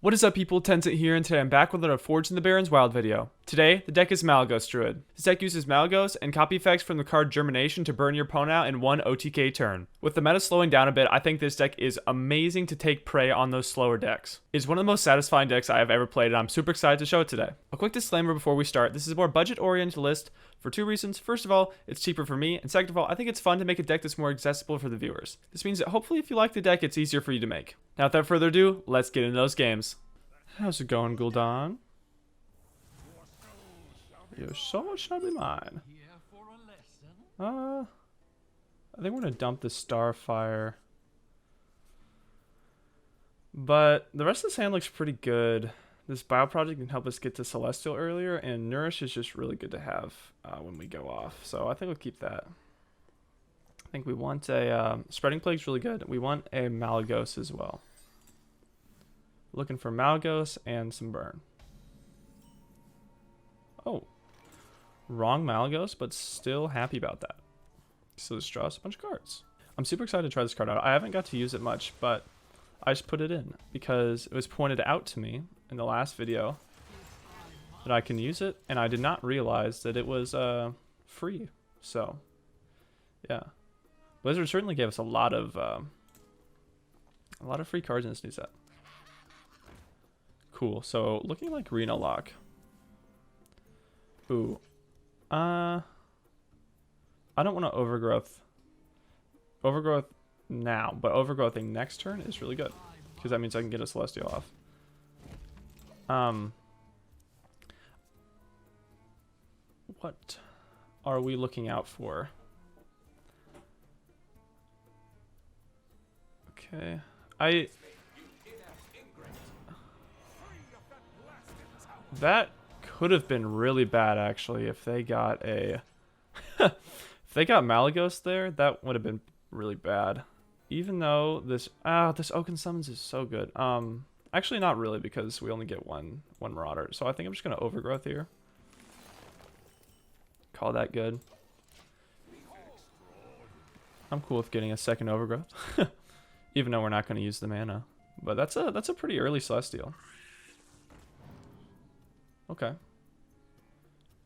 What is up, people? TenCent here, and today I'm back with another Forged in the Barrens Wild video. Today, the deck is Malygos Druid. This deck uses Malygos and copy effects from the card Germination to burn your opponent out in one OTK turn. With the meta slowing down a bit, I think this deck is amazing to take prey on those slower decks. It's one of the most satisfying decks I have ever played, and I'm super excited to show it today. A quick disclaimer before we start: this is a more budget-oriented list for two reasons. First of all, it's cheaper for me, and second of all, I think it's fun to make a deck that's more accessible for the viewers. This means that hopefully if you like the deck, it's easier for you to make. Now, without further ado, let's get into those games. How's it going, Gul'dan? Your soul shall be mine. I think we're gonna dump the Starfire. But the rest of this hand looks pretty good. This Bio Project can help us get to Celestial earlier, and Nourish is just really good to have when we go off. So I think we'll keep that. I think we want a Spreading Plague's really good. We want a Malygos as well. Looking for Malygos and some burn. Oh, wrong Malygos, but still happy about that. So let's draw us a bunch of cards. I'm super excited to try this card out. I haven't got to use it much, but I just put it in because it was pointed out to me in the last video that I can use it, and I did not realize that it was free. So yeah, Blizzard certainly gave us a lot of free cards in this new set. Cool. So looking like Reno Lock. Ooh. I don't want to Overgrowth. Overgrowth now, but Overgrowthing next turn is really good because that means I can get a Celestial off. What are we looking out for? Okay. That could have been really bad, actually, if they got a... if they got Malygos there, that would have been really bad. Even though this Oaken Summons is so good. Actually, not really, because we only get one Marauder. So I think I'm just going to Overgrowth here. Call that good. I'm cool with getting a second Overgrowth. Even though we're not going to use the mana. But that's a pretty early Celestial. Okay.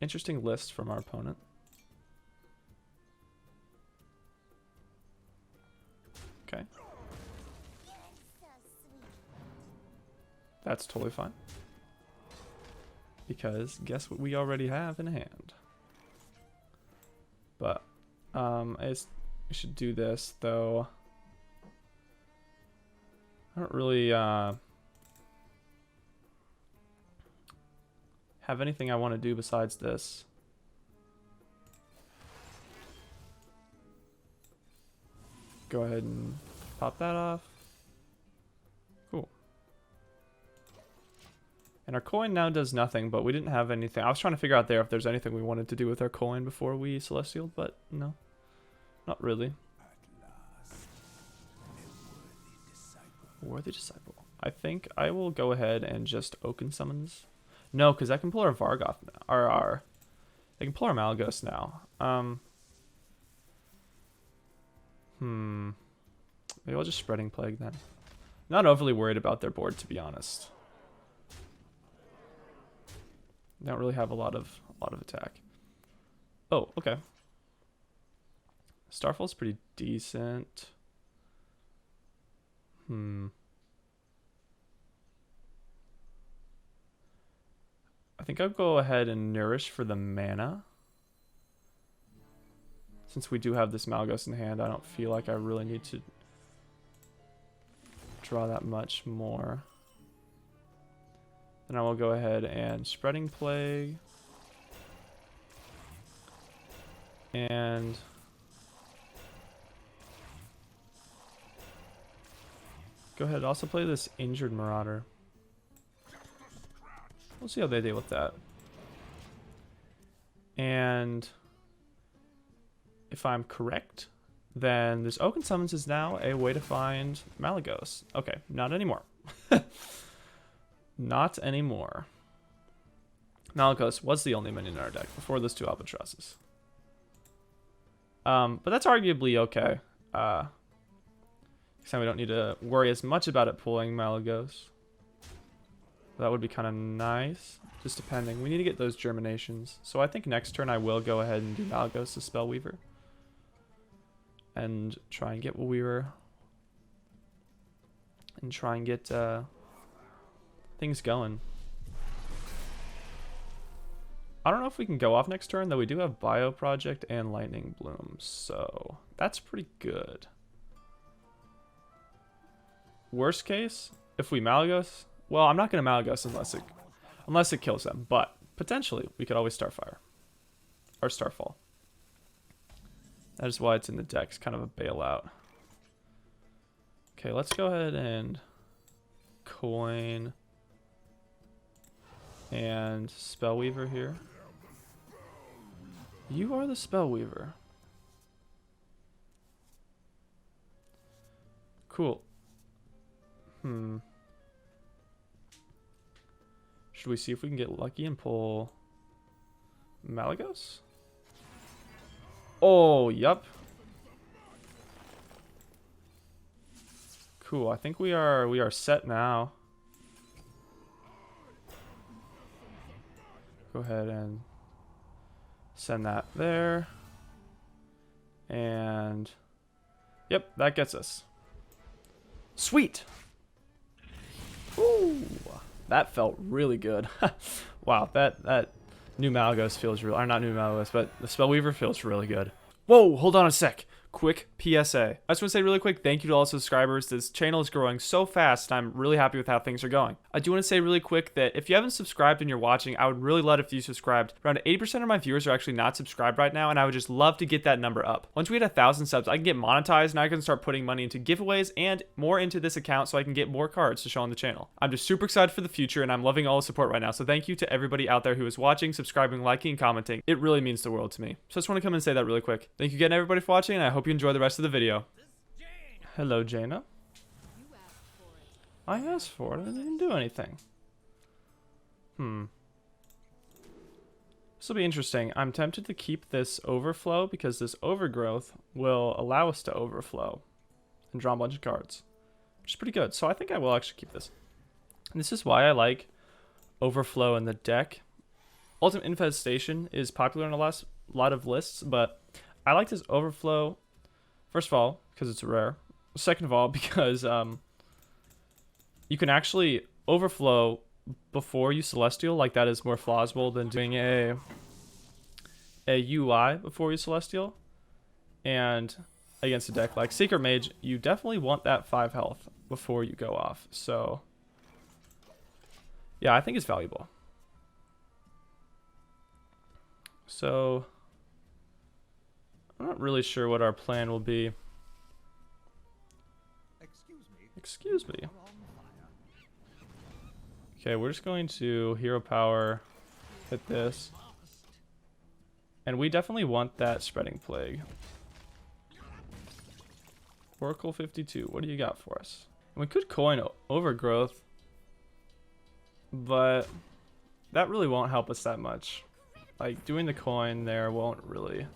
Interesting list from our opponent. Okay. That's totally fine. Because guess what we already have in hand. But we should do this though. I don't really have anything I want to do besides this. Go ahead and pop that off. Cool. And our coin now does nothing, but we didn't have anything. I was trying to figure out there if there's anything we wanted to do with our coin before we Celestialed, but no. Not really. Worthy Disciple. I think I will go ahead and just Oaken Summons. No, because I can pull our Vargoth now. I can pull our Malygos now. Maybe I'll just Spreading Plague then. Not overly worried about their board, to be honest. They don't really have a lot of attack. Oh, okay. Starfall's pretty decent. I think I'll go ahead and Nourish for the mana. Since we do have this Malygos in hand, I don't feel like I really need to draw that much more. Then I will go ahead and Spreading Plague. And go ahead and also play this Injured Marauder. We'll see how they deal with that. And if I'm correct, then this Oaken Summons is now a way to find Malygos. Okay, not anymore. Not anymore. Malygos was the only minion in our deck before those two Albatrosses. But that's arguably okay. So we don't need to worry as much about it pulling Malygos. That would be kind of nice. Just depending. We need to get those germinations. So I think next turn I will go ahead and do Malygos the Spellweaver. And try and get what we were... And try and get things going. I don't know if we can go off next turn, though we do have Bio Project and Lightning Bloom. So that's pretty good. Worst case, if we Malygos... Well, I'm not going to Malygos unless it kills them, but potentially we could always Starfire or Starfall. That is why it's in the deck. It's kind of a bailout. Okay, let's go ahead and coin and Spellweaver here. You are the Spellweaver. Cool. Should we see if we can get lucky and pull Malygos? Oh, yep. Cool. I think we are set now. Go ahead and send that there. And yep, that gets us. Sweet. Ooh. That felt really good. Wow, that new Malygos feels real. Or not new Malygos, but the Spellweaver feels really good. Whoa, hold on a sec. Quick PSA. I just want to say really quick, thank you to all subscribers. This channel is growing so fast, and I'm really happy with how things are going. I do want to say really quick that if you haven't subscribed and you're watching, I would really love if you subscribed. Around 80% of my viewers are actually not subscribed right now, and I would just love to get that number up. Once we hit 1,000 subs, I can get monetized, and I can start putting money into giveaways and more into this account so I can get more cards to show on the channel. I'm just super excited for the future, and I'm loving all the support right now. So thank you to everybody out there who is watching, subscribing, liking, and commenting. It really means the world to me. So I just want to come and say that really quick. Thank you again, everybody, for watching, and I hope you enjoy the rest of the video. Hello, Jaina. I asked for it. I didn't do anything. This will be interesting. I'm tempted to keep this Overflow because this Overgrowth will allow us to Overflow and draw a bunch of cards, which is pretty good. So I think I will actually keep this. And this is why I like Overflow in the deck. Ultimate Infestation is popular in a lot of lists, but I like this Overflow. First of all, because it's rare. Second of all, because you can actually Overflow before you Celestial. Like, that is more plausible than doing a UI before you Celestial. And against a deck like Secret Mage, you definitely want that 5 health before you go off. So, yeah, I think it's valuable. So, I'm not really sure what our plan will be. Excuse me. Okay, we're just going to Hero Power, hit this. And we definitely want that Spreading Plague. Oracle 52, what do you got for us? And we could coin Overgrowth, but that really won't help us that much. Like, doing the coin there won't really...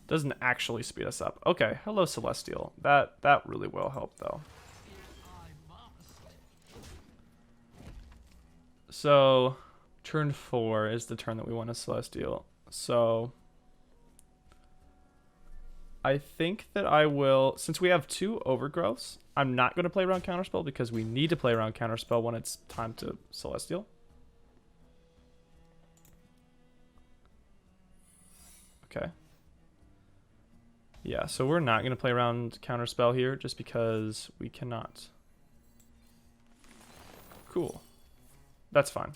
doesn't actually speed us up. Okay, hello Celestial. That really will help though. So, turn 4 is the turn that we want a Celestial. So, I think that I will, since we have 2 Overgrowths, I'm not going to play around Counterspell because we need to play around Counterspell when it's time to Celestial. Okay. Yeah, so we're not going to play around Counterspell here just because we cannot. Cool. That's fine.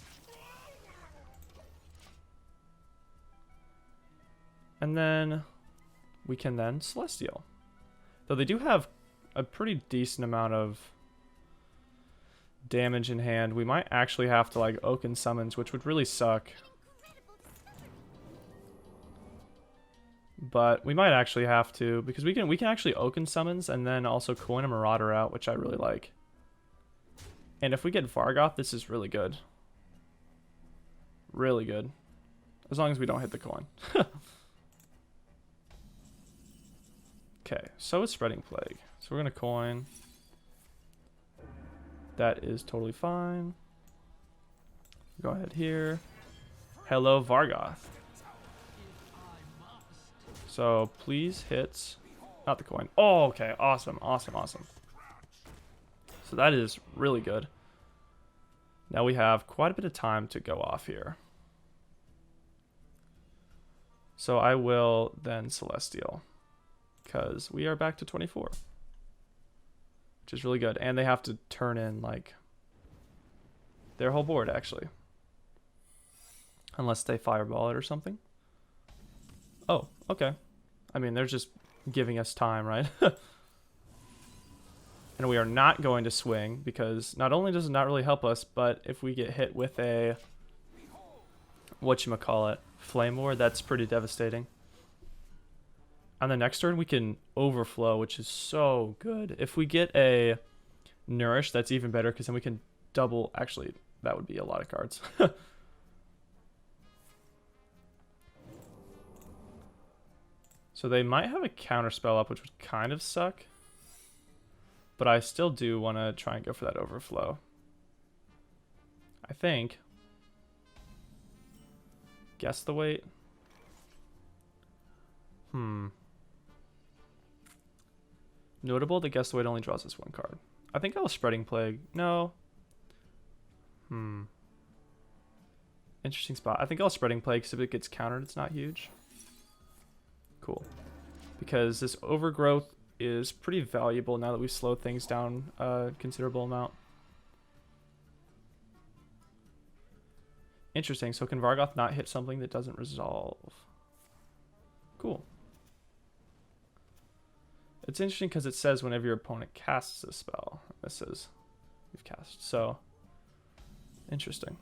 And then we can then Celestial. Though they do have a pretty decent amount of damage in hand. We might actually have to like Oaken Summons, which would really suck. But we might actually have to, because we can actually Oaken Summons and then also coin a Marauder out, which I really like. And if we get Vargoth, this is really good. Really good. As long as we don't hit the coin. Okay, so it's Spreading Plague. So we're going to coin. That is totally fine. Go ahead here. Hello, Vargoth. So please hit, not the coin. Oh, okay, awesome, awesome, awesome. So that is really good. Now we have quite a bit of time to go off here. So I will then Celestial, because we are back to 24, which is really good. And they have to turn in like their whole board actually, unless they fireball it or something. Oh, okay. I mean, they're just giving us time, right? And we are not going to swing, because not only does it not really help us, but if we get hit with a, whatchamacallit, Flame Ward, that's pretty devastating. On the next turn, we can Overflow, which is so good. If we get a Nourish, that's even better, because then we can double. Actually, that would be a lot of cards. So they might have a counter spell up, which would kind of suck. But I still do want to try and go for that Overflow. I think. Guess the weight. Notable that Guess the Weight only draws us one card. I think I'll Spreading Plague. No. Interesting spot. I think I'll Spreading Plague, because if it gets countered, it's not huge. Cool. Because this Overgrowth is pretty valuable now that we've slowed things down a considerable amount. Interesting. So can Vargoth not hit something that doesn't resolve? Cool. It's interesting because it says whenever your opponent casts a spell. This says you've cast. So, interesting.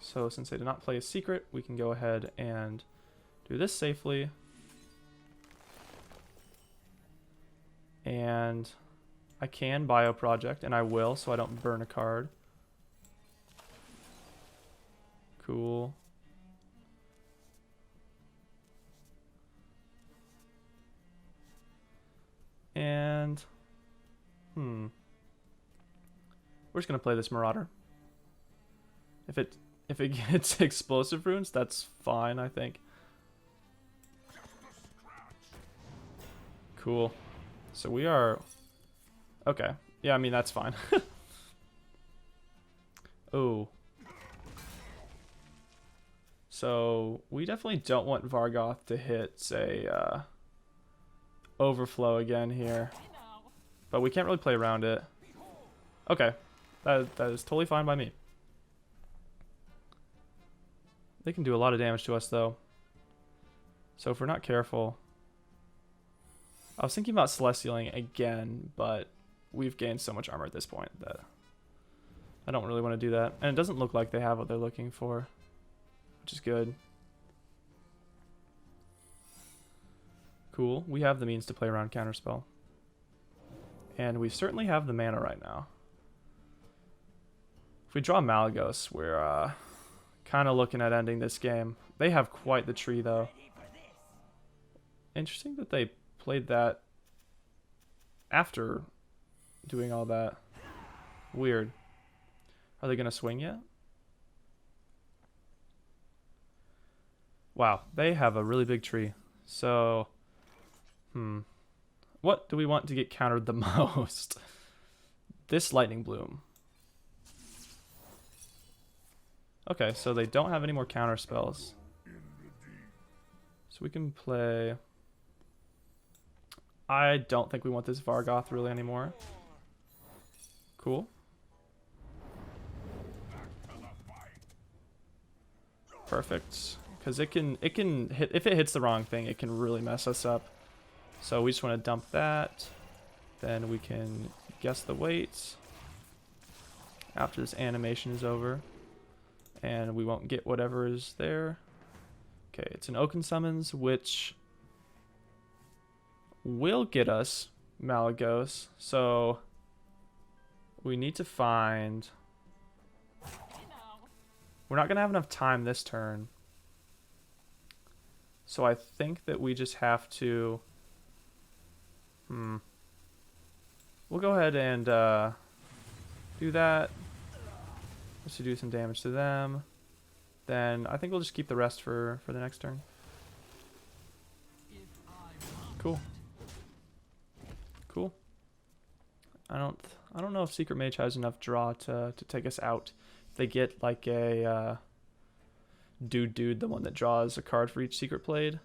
So since they did not play a secret, we can go ahead and do this safely. And I can Bio Project, and I will, so I don't burn a card. Cool. And we're just gonna play this Marauder. If it gets explosive runes, that's fine, I think. Cool. So we are okay. Yeah, I mean that's fine. Oh. So we definitely don't want Vargoth to hit, say, Overflow again here. But we can't really play around it. Okay. That is totally fine by me. They can do a lot of damage to us, though. So if we're not careful... I was thinking about Celestialing again, but we've gained so much armor at this point that I don't really want to do that. And it doesn't look like they have what they're looking for, which is good. Cool. We have the means to play around Counterspell. And we certainly have the mana right now. If we draw Malygos, we're kind of looking at ending this game. They have quite the tree, though. Interesting that they played that after doing all that. Weird. Are they going to swing yet? Wow, they have a really big tree. So, what do we want to get countered the most? This Lightning Bloom. Okay, so they don't have any more counter spells. So we can play... I don't think we want this Vargoth really anymore. Cool. Perfect. Because it can hit, if it hits the wrong thing, it can really mess us up. So we just want to dump that. Then we can guess the weights after this animation is over. And we won't get whatever is there. Okay, it's an Oaken Summons, which will get us Malygos. So we need to find... We're not going to have enough time this turn. So I think that we just have to... We'll go ahead and do that. Just to do some damage to them. Then I think we'll just keep the rest for the next turn. Cool. Cool. I don't know if Secret Mage has enough draw to take us out. If they get like a dude, the one that draws a card for each secret played,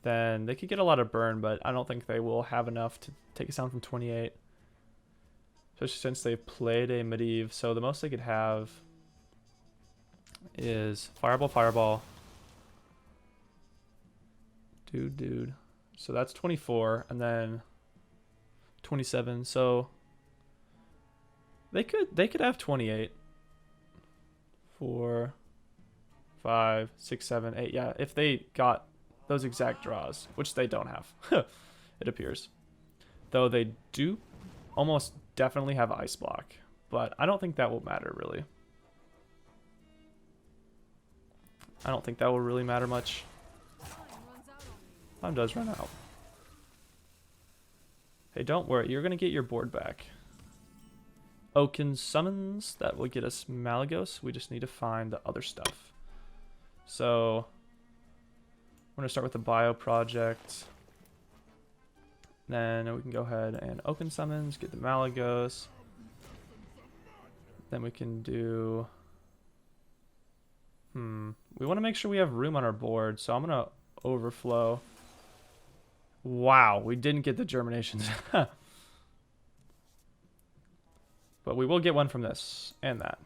then they could get a lot of burn, but I don't think they will have enough to take us down from 28. Especially since they've played a Medivh, so the most they could have is Fireball. Dude. So that's 24, and then 27. So they could have 28. 4, 5, 6, 7, 8. Yeah, if they got those exact draws, which they don't have, it appears. Though they do almost definitely have Ice Block, but I don't think that will matter really. I don't think that will really matter much. Time does run out. Hey, don't worry, you're gonna get your board back. Oaken Summons, that will get us Malygos. We just need to find the other stuff. So we're gonna start with the Bio Project. Then we can go ahead and Oaken Summons, get the Malygos. Then we can do... we want to make sure we have room on our board, so I'm gonna Overflow. Wow, we didn't get the Germinations. But we will get one from this, and that.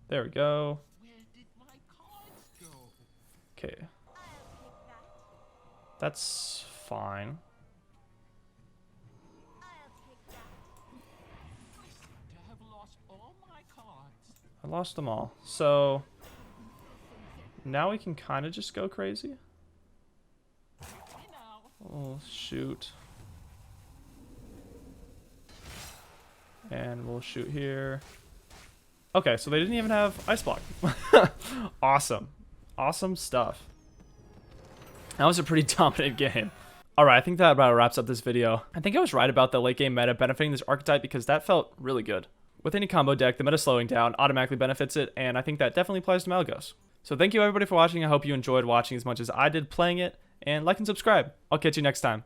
There we go. Okay. That's fine. I lost them all. So now we can kind of just go crazy. Oh, shoot. And we'll shoot here. Okay, so they didn't even have Ice Block. Awesome. Awesome stuff. That was a pretty dominant game. Alright, I think that about wraps up this video. I think I was right about the late game meta benefiting this archetype because that felt really good. With any combo deck, the meta slowing down automatically benefits it, and I think that definitely applies to Malygos. So thank you everybody for watching. I hope you enjoyed watching as much as I did playing it, and like and subscribe. I'll catch you next time.